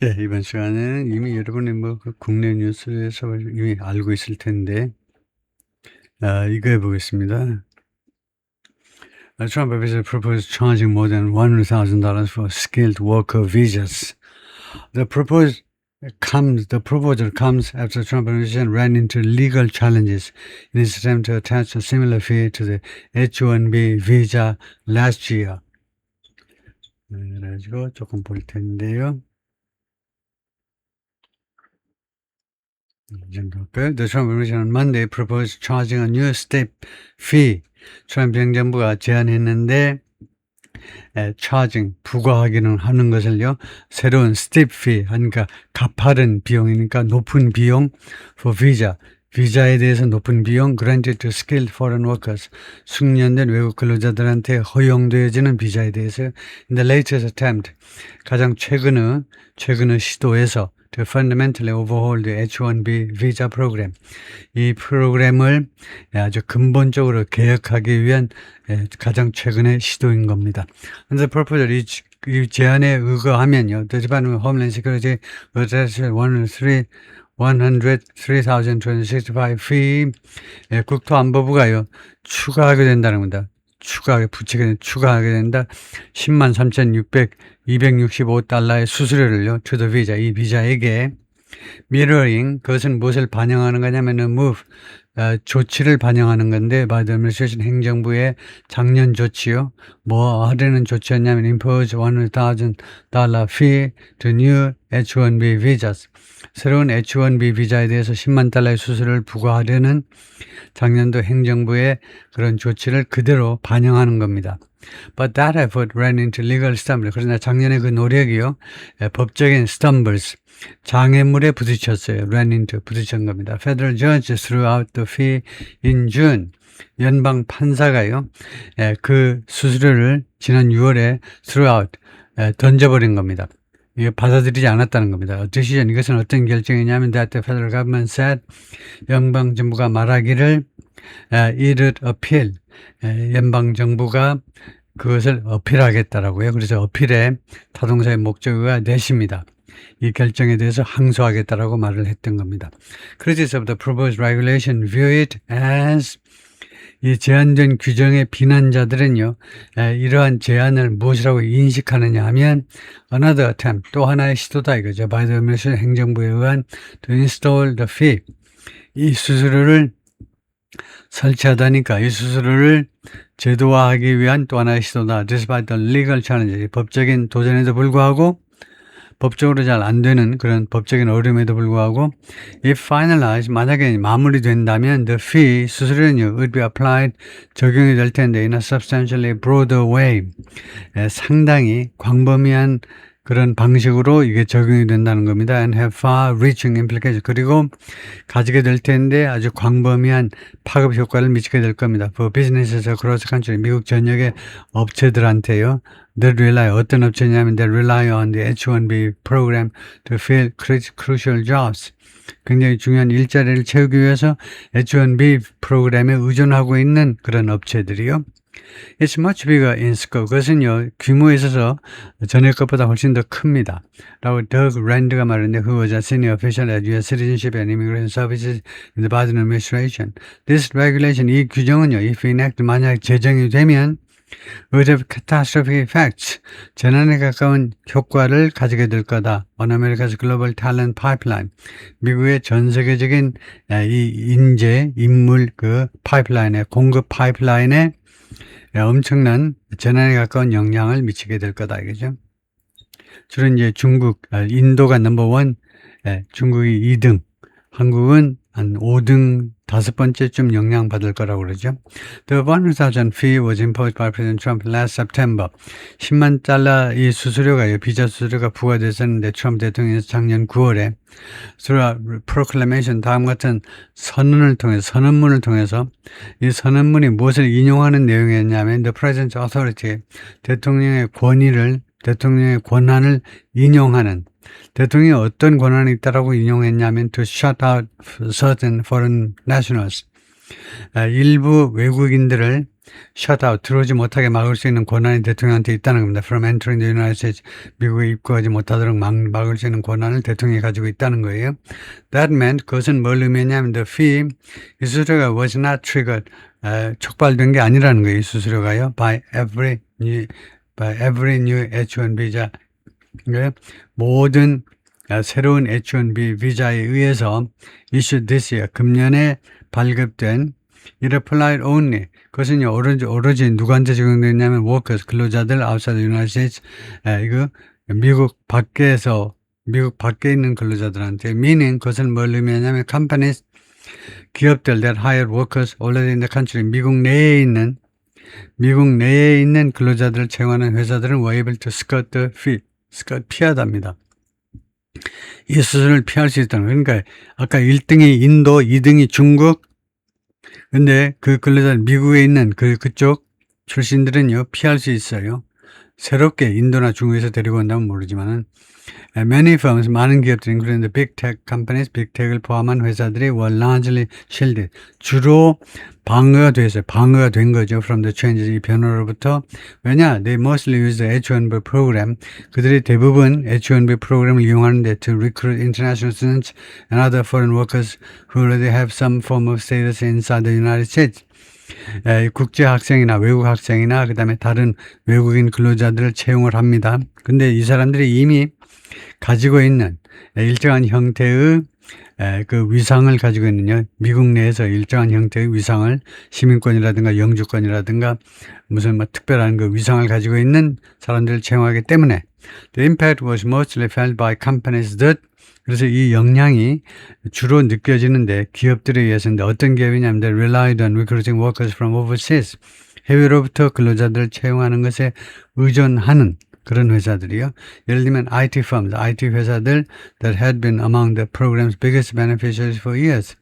네, 이번 시간에는 이미 여러분이 국내 뉴스에서 이미 알고 있을 텐데, 이거 해보겠습니다. Trump has proposed charging more than $100,000 for skilled worker visas. The proposal comes after Trump administration ran into legal challenges in its attempt to attach a similar fee to the H-1B visa last year. 그래가지고 조금 볼 텐데요. The Trump administration on Monday proposed charging a new step fee. 트럼프 행정부가 제안했는데 charging 부과하기는 하는 것을요. 새로운 step fee 하니까 가파른 비용이니까 높은 비용 for visa. 비자에 대해서 높은 비용 granted to skilled foreign workers. 숙련된 외국 근로자들한테 허용되어지는 비자에 대해서 in the latest attempt 가장 최근의 시도에서 to fundamentally overhaul the H-1B visa program. 이 프로그램을 아주 근본적으로 개혁하기 위한 가장 최근의 시도인 겁니다. The proposal, 이 제안에 의거하면요. The Department of Homeland Security will attach 103,265 fee. 국토안보부가요. 추가하게 된다는 겁니다. 추가하게 된다. 103,265달러의 수수료를요. to the visa, 이 비자에게 mirroring, 그것은 무엇을 반영하는 거냐면은 move, 조치를 반영하는 건데 by the administration, 행정부의 작년 조치요. 뭐 하려는 조치였냐면 impose $100,000 fee to new H-1B visas. 새로운 H-1B 비자에 대해서 10만 달러의 수수료를 부과하려는 작년도 행정부의 그런 조치를 그대로 반영하는 겁니다. But that effort ran into legal stumbles. 그러나 작년에 그 노력이요. 법적인 stumbles, 장애물에 부딪혔어요. ran into, 부딪힌 겁니다. Federal judges threw out the fee in June. 연방 판사가요. 그 수수료를 지난 6월에 threw out, 던져버린 겁니다. 이게 받아들이지 않았다는 겁니다. decision, 이것은 어떤 결정이냐면 that the federal government said, 연방정부가 말하기를 it'd appeal, 연방정부가 그것을 어필하겠다라고요. 그래서 어필의 타동사의 목적어가 that입니다. 이 결정에 대해서 항소하겠다라고 말을 했던 겁니다. Critics of the proposed regulation view it as, 이 제한된 규정의 비난자들은요, 이러한 제안을 무엇이라고 인식하느냐 하면 another attempt, 또 하나의 시도다 이거죠. by the administration, 행정부에 의한 to install the fee, 이 수수료를 설치하다니까 이 수수료를 제도화하기 위한 또 하나의 시도다. Despite the legal challenges, 법적인 도전에도 불구하고, 법적으로 잘 안 되는 그런 법적인 어려움에도 불구하고, if finalized, 만약에 마무리된다면 the fee, 수수료는요, would be applied, 적용이 될 텐데 in a substantially broader way, 상당히 광범위한 그런 방식으로 이게 적용이 된다는 겁니다. And have far-reaching implications. 그리고 가지게 될 텐데 아주 광범위한 파급 효과를 미치게 될 겁니다. For businesses across the country, 미국 전역의 업체들한테요. That rely, 어떤 업체냐면 that rely on the H-1B program to fill crucial jobs. 굉장히 중요한 일자리를 채우기 위해서 H-1B 프로그램에 의존하고 있는 그런 업체들이요. It's much bigger in scope. 그것은요, 규모에 있어서 전에 것보다 훨씬 더 큽니다. 라고 더그 랜드가 말했는데, who was a senior official at U.S. Citizenship and Immigration Services in the Biden administration. This regulation, 이 규정은요, if enacted, 만약 제정이 되면, would have catastrophic effects, 재난에 가까운 효과를 가지게 될 거다. On America's global talent pipeline, 미국의 전 세계적인 이 인물 그 파이프라인에, 공급 파이프라인에 엄청난 재난에 가까운 영향을 미치게 될 거다 이거죠. 주로 이제 중국, 인도가 넘버 1, 중국이 2등, 한국은 한 5등, 5번째쯤 영향받을 거라고 그러죠. The $100,000 fee was imposed by President Trump last September. 10만 달러 이 수수료가, 비자 수수료가 부과됐었는데 트럼프 대통령이 작년 9월에 through proclamation, 다음 같은 선언문을 통해서 이 선언문이 무엇을 인용하는 내용이었냐면 the President's authority, 대통령의 권한을 인용하는, 대통령이 어떤 권한이 있다라고 인용했냐면 to shut out certain foreign nationals, 일부 외국인들을 셧아웃, 들어오지 못하게 막을 수 있는 권한이 대통령한테 있다는 겁니다. From entering the United States, 미국에 입국하지 못하도록 막을 수 있는 권한을 대통령이 가지고 있다는 거예요. That meant, 그것은 뭘 의미했냐면 the fee, 이 수수료가 was not triggered, 촉발된 게 아니라는 거예요. 이 수수료가요. By every new H-1B 비자, 모든 새로운 H-1B 비자에 의해서 issued this year, 금년에 발급된 it applied only, 그것은요 오로지 누구한테 적용됐냐면 workers, 근로자들 outside the United States, 이거 미국 밖에 있는 근로자들한테. meaning, 그것은 뭘 의미하냐면 companies, 기업들 that hired workers already in the country, 미국 내에 있는 근로자들을 채용하는 회사들은 were able to skirt the fee, 피하답니다. 이 수수료를 피할 수 있다는 거예요. 그러니까 아까 1등이 인도, 2등이 중국, 근데 그 근로자 미국에 있는 그쪽 출신들은요 피할 수 있어요. 새롭게 인도나 중국에서 데리고 온다면 모르지만은 many firms, 많은 기업들, including the big tech companies, 빅텍을 포함한 회사들이 were largely shielded, 주로 방어가 된 거죠. from the changes, 이 변화로부터. 왜냐? They mostly use the H-1B program. 그들이 대부분 H-1B 프로그램을 이용하는데 to recruit international students and other foreign workers who already have some form of status inside the United States. 국제 학생이나 외국 학생이나 그 다음에 다른 외국인 근로자들을 채용을 합니다. 근데 이 사람들이 이미 가지고 있는 일정한 형태의 그 위상을 가지고 있는요. 미국 내에서 일정한 형태의 위상을, 시민권이라든가 영주권이라든가 무슨 특별한 그 위상을 가지고 있는 사람들을 채용하기 때문에 the impact was mostly felt by companies that, 그래서 이 영향이 주로 느껴지는데 기업들에 의해서인데 어떤 기업이냐면 they relied on recruiting workers from overseas, 해외로부터 근로자들을 채용하는 것에 의존하는 그런 회사들이요. 예를 들면 IT firms, IT 회사들 that had been among the program's biggest beneficiaries for years.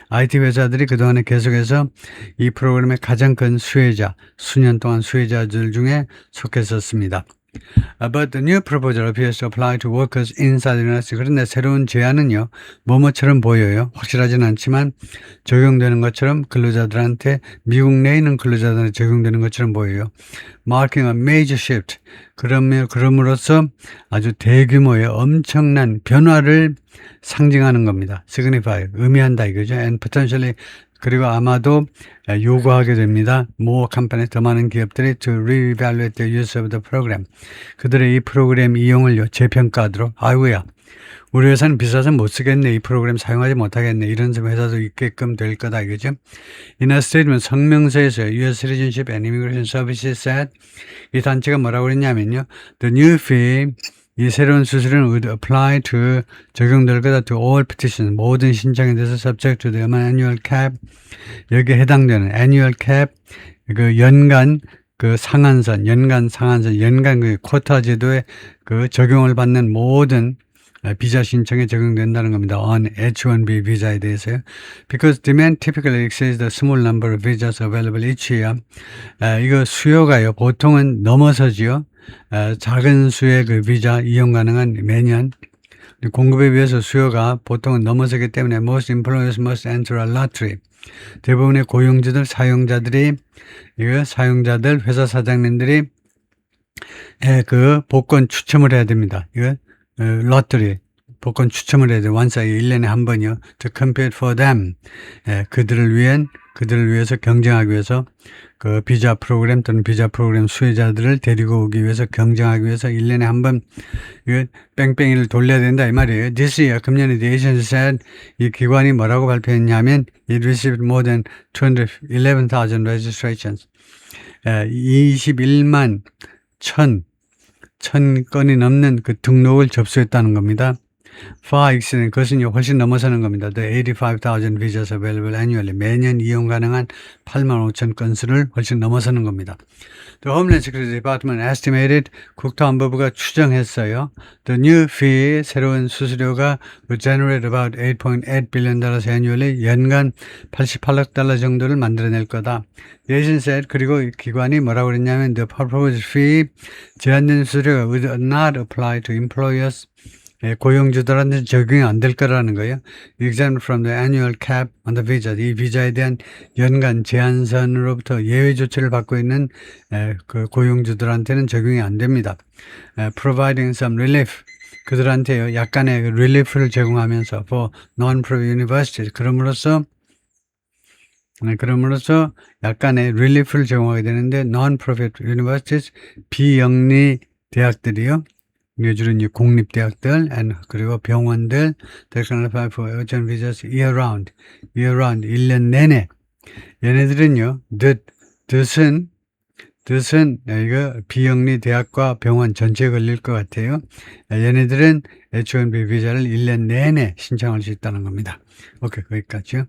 IT 회사들이 그동안에 계속해서 이 프로그램의 가장 큰 수혜자, 수년 동안 수혜자들 중에 속했었습니다. But the new proposal appears to apply to workers inside the United States. 그런데 새로운 제안은요, 뭐뭐처럼 보여요. 확실하진 않지만 적용되는 것처럼 근로자들한테, 미국 내에 있는 근로자들한테 적용되는 것처럼 보여요. Marking a major shift. 그럼으로써 아주 대규모의 엄청난 변화를 상징하는 겁니다. Signify, 의미한다 이거죠. And potentially, 그리고 아마도 요구하게 됩니다. More companies, 더 많은 기업들이 to reevaluate the use of the program. 그들의 이 프로그램 이용을 재평가하도록. 아이고야, 우리 회사는 비싸서 못 쓰겠네. 이 프로그램 사용하지 못하겠네. 이런 회사도 있게끔 될 거다 이거죠. In a statement, 성명서에서 U.S. Citizenship and Immigration Services said, 이 단체가 뭐라고 그랬냐면요. The new fee, 이 새로운 수수료는 would apply to, 적용될 거다 to all petitions, 모든 신청에 대해서 subject to the annual cap, 여기에 해당되는 annual cap, 그 연간 그 상한선, 연간 그 쿼타 제도에 그 적용을 받는 모든 비자 신청에 적용된다는 겁니다. on H-1B 비자에 대해서요. Because demand typically exceeds the small number of visas available each year. 이거 수요가요. 보통은 넘어서지요. 작은 수의 그 비자 이용 가능한 매년 공급에 비해서 수요가 보통은 넘어서기 때문에 most employers must enter a lottery. 대부분의 고용주들, 사용자들, 회사 사장님들이 그 복권 추첨을 해야 됩니다. 이거 로터리 복권 추첨을 해야 돼요. 원사 1년에 한 번이요. To compete for them. 그들을 위해서 경쟁하기 위해서 그 비자 프로그램 또는 비자 프로그램 수혜자들을 데리고 오기 위해서 경쟁하기 위해서 1년에 한 번 뺑뺑이를 돌려야 된다 이 말이에요. This year, 금년에 the agency said, 이 기관이 뭐라고 발표했냐면 it received more than 211,000 registrations. 21만 1,000 건이 넘는 그 등록을 접수했다는 겁니다. far exceeding, 그것은요 훨씬 넘어서는 겁니다. The 85,000 visas available annually, 매년 이용 가능한 85,000 건수를 훨씬 넘어서는 겁니다. The Homeland Security Department estimated, 국토안보부가 추정했어요. The new fee, 새로운 수수료가 would generate about $8.8 billion annually, 연간 88억 달러 정도를 만들어낼 거다. The agency said, 그리고 기관이 뭐라고 그랬냐면 the proposed fee, 제한된 수수료가 would not apply to employers, 고용주들한테 적용이 안 될 거라는 거예요. Exempt from the annual cap on the visa. 이 비자에 대한 연간 제한선으로부터 예외 조치를 받고 있는 그 고용주들한테는 적용이 안 됩니다. Providing some relief. 그들한테요, 약간의 relief를 제공하면서 for non-profit universities. 그럼으로써 약간의 relief를 제공하게 되는데 non-profit universities, 비영리 대학들이요. 주로 이제 공립대학들, 그리고 병원들, they can apply for urgent visas year round, 1년 내내. 얘네들은요, 뜻은 이거 비영리 대학과 병원 전체에 걸릴 것 같아요. 얘네들은 H-1B 비자를 1년 내내 신청할 수 있다는 겁니다. 오케이, 거기까지요.